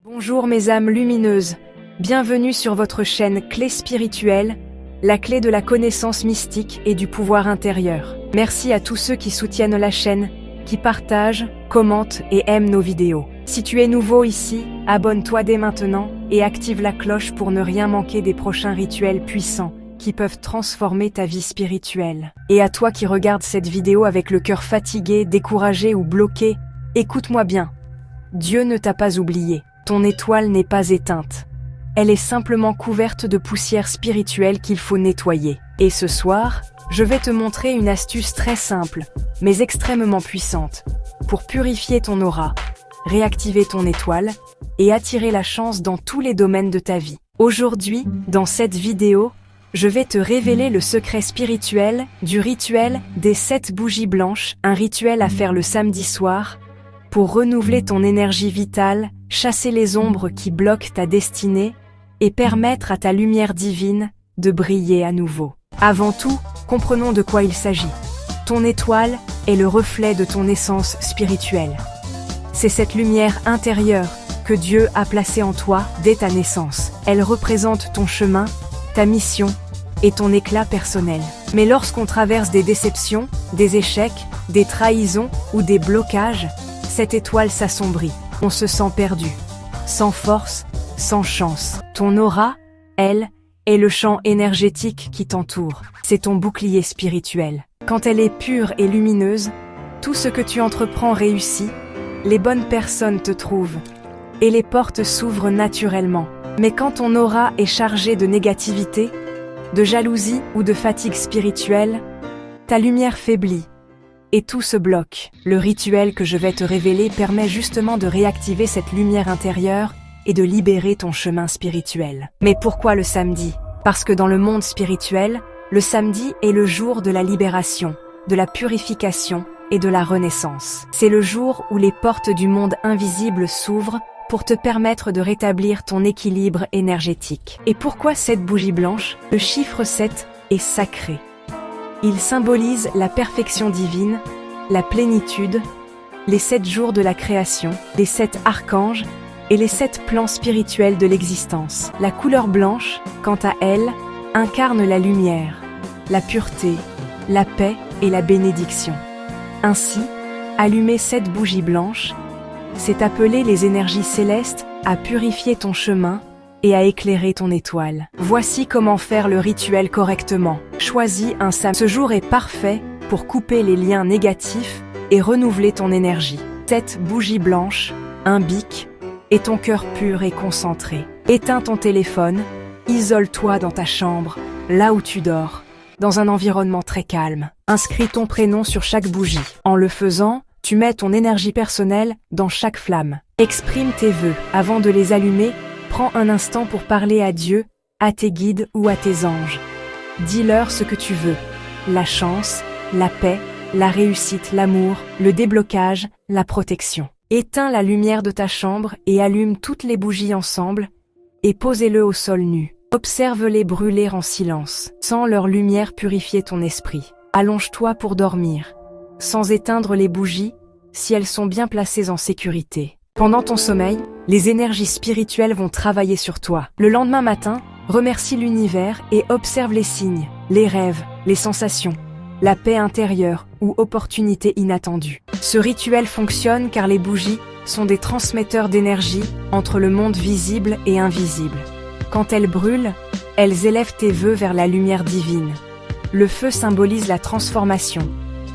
Bonjour mes âmes lumineuses, bienvenue sur votre chaîne Clé spirituelle, la clé de la connaissance mystique et du pouvoir intérieur. Merci à tous ceux qui soutiennent la chaîne, qui partagent, commentent et aiment nos vidéos. Si tu es nouveau ici, abonne-toi dès maintenant et active la cloche pour ne rien manquer des prochains rituels puissants qui peuvent transformer ta vie spirituelle. Et à toi qui regardes cette vidéo avec le cœur fatigué, découragé ou bloqué, écoute-moi bien. Dieu ne t'a pas oublié. Ton étoile n'est pas éteinte. Elle est simplement couverte de poussière spirituelle qu'il faut nettoyer. Et ce soir, je vais te montrer une astuce très simple, mais extrêmement puissante, pour purifier ton aura, réactiver ton étoile et attirer la chance dans tous les domaines de ta vie. Aujourd'hui, dans cette vidéo, je vais te révéler le secret spirituel du rituel des 7 bougies blanches, un rituel à faire le samedi soir, pour renouveler ton énergie vitale, chasser les ombres qui bloquent ta destinée et permettre à ta lumière divine de briller à nouveau. Avant tout, comprenons de quoi il s'agit. Ton étoile est le reflet de ton essence spirituelle. C'est cette lumière intérieure que Dieu a placée en toi dès ta naissance. Elle représente ton chemin, ta mission et ton éclat personnel. Mais lorsqu'on traverse des déceptions, des échecs, des trahisons ou des blocages, cette étoile s'assombrit. On se sent perdu, sans force, sans chance. Ton aura, elle, est le champ énergétique qui t'entoure. C'est ton bouclier spirituel. Quand elle est pure et lumineuse, tout ce que tu entreprends réussit, les bonnes personnes te trouvent, et les portes s'ouvrent naturellement. Mais quand ton aura est chargée de négativité, de jalousie ou de fatigue spirituelle, ta lumière faiblit. Et tout se bloque. Le rituel que je vais te révéler permet justement de réactiver cette lumière intérieure et de libérer ton chemin spirituel. Mais pourquoi le samedi? Parce que dans le monde spirituel, le samedi est le jour de la libération, de la purification et de la renaissance. C'est le jour où les portes du monde invisible s'ouvrent pour te permettre de rétablir ton équilibre énergétique. Et pourquoi cette bougie blanche? Le chiffre 7 est sacré. Il symbolise la perfection divine, la plénitude, les 7 jours de la création, les 7 archanges et les 7 plans spirituels de l'existence. La couleur blanche, quant à elle, incarne la lumière, la pureté, la paix et la bénédiction. Ainsi, allumer 7 bougies blanches, c'est appeler les énergies célestes à purifier ton chemin et à éclairer ton étoile. Voici comment faire le rituel correctement. Choisis un samedi. Ce jour est parfait pour couper les liens négatifs et renouveler ton énergie. 7 bougies blanches, un bic et ton cœur pur et concentré. Éteins ton téléphone, isole-toi dans ta chambre, là où tu dors, dans un environnement très calme. Inscris ton prénom sur chaque bougie. En le faisant, tu mets ton énergie personnelle dans chaque flamme. Exprime tes vœux. Avant de les allumer, prends un instant pour parler à Dieu, à tes guides ou à tes anges. Dis-leur ce que tu veux. La chance, la paix, la réussite, l'amour, le déblocage, la protection. Éteins la lumière de ta chambre et allume toutes les bougies ensemble et posez-le au sol nu. Observe-les brûler en silence. Sens leur lumière purifier ton esprit. Allonge-toi pour dormir, sans éteindre les bougies si elles sont bien placées en sécurité. Pendant ton sommeil, les énergies spirituelles vont travailler sur toi. Le lendemain matin, remercie l'univers et observe les signes, les rêves, les sensations, la paix intérieure ou opportunités inattendues. Ce rituel fonctionne car les bougies sont des transmetteurs d'énergie entre le monde visible et invisible. Quand elles brûlent, elles élèvent tes vœux vers la lumière divine. Le feu symbolise la transformation.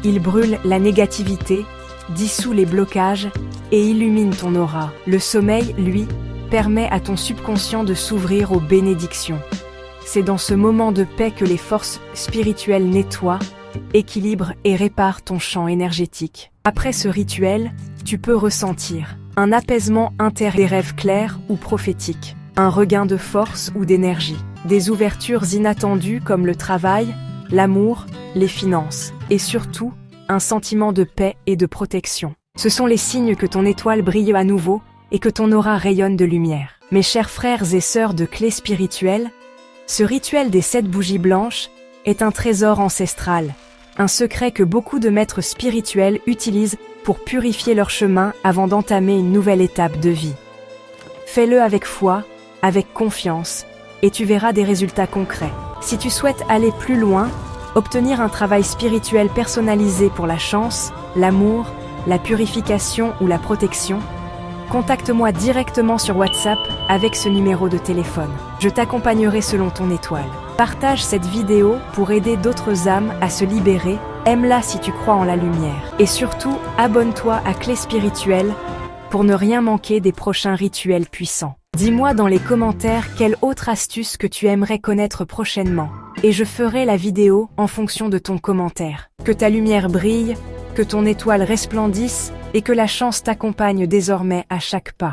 Il brûle la négativité, dissout les blocages et illumine ton aura. Le sommeil, lui, permet à ton subconscient de s'ouvrir aux bénédictions. C'est dans ce moment de paix que les forces spirituelles nettoient, équilibrent et réparent ton champ énergétique. Après ce rituel, tu peux ressentir un apaisement intérieur, des rêves clairs ou prophétiques, un regain de force ou d'énergie, des ouvertures inattendues comme le travail, l'amour, les finances, et surtout, un sentiment de paix et de protection. Ce sont les signes que ton étoile brille à nouveau et que ton aura rayonne de lumière. Mes chers frères et sœurs de Clé spirituelle, ce rituel des 7 bougies blanches est un trésor ancestral, un secret que beaucoup de maîtres spirituels utilisent pour purifier leur chemin avant d'entamer une nouvelle étape de vie. Fais-le avec foi, avec confiance, et tu verras des résultats concrets. Si tu souhaites aller plus loin, obtenir un travail spirituel personnalisé pour la chance, l'amour, la purification ou la protection, contacte-moi directement sur WhatsApp avec ce numéro de téléphone. Je t'accompagnerai selon ton étoile. Partage cette vidéo pour aider d'autres âmes à se libérer, aime-la si tu crois en la lumière. Et surtout, abonne-toi à Clé Spirituelle pour ne rien manquer des prochains rituels puissants. Dis-moi dans les commentaires quelle autre astuce que tu aimerais connaître prochainement, et je ferai la vidéo en fonction de ton commentaire. Que ta lumière brille, que ton étoile resplendisse, et que la chance t'accompagne désormais à chaque pas.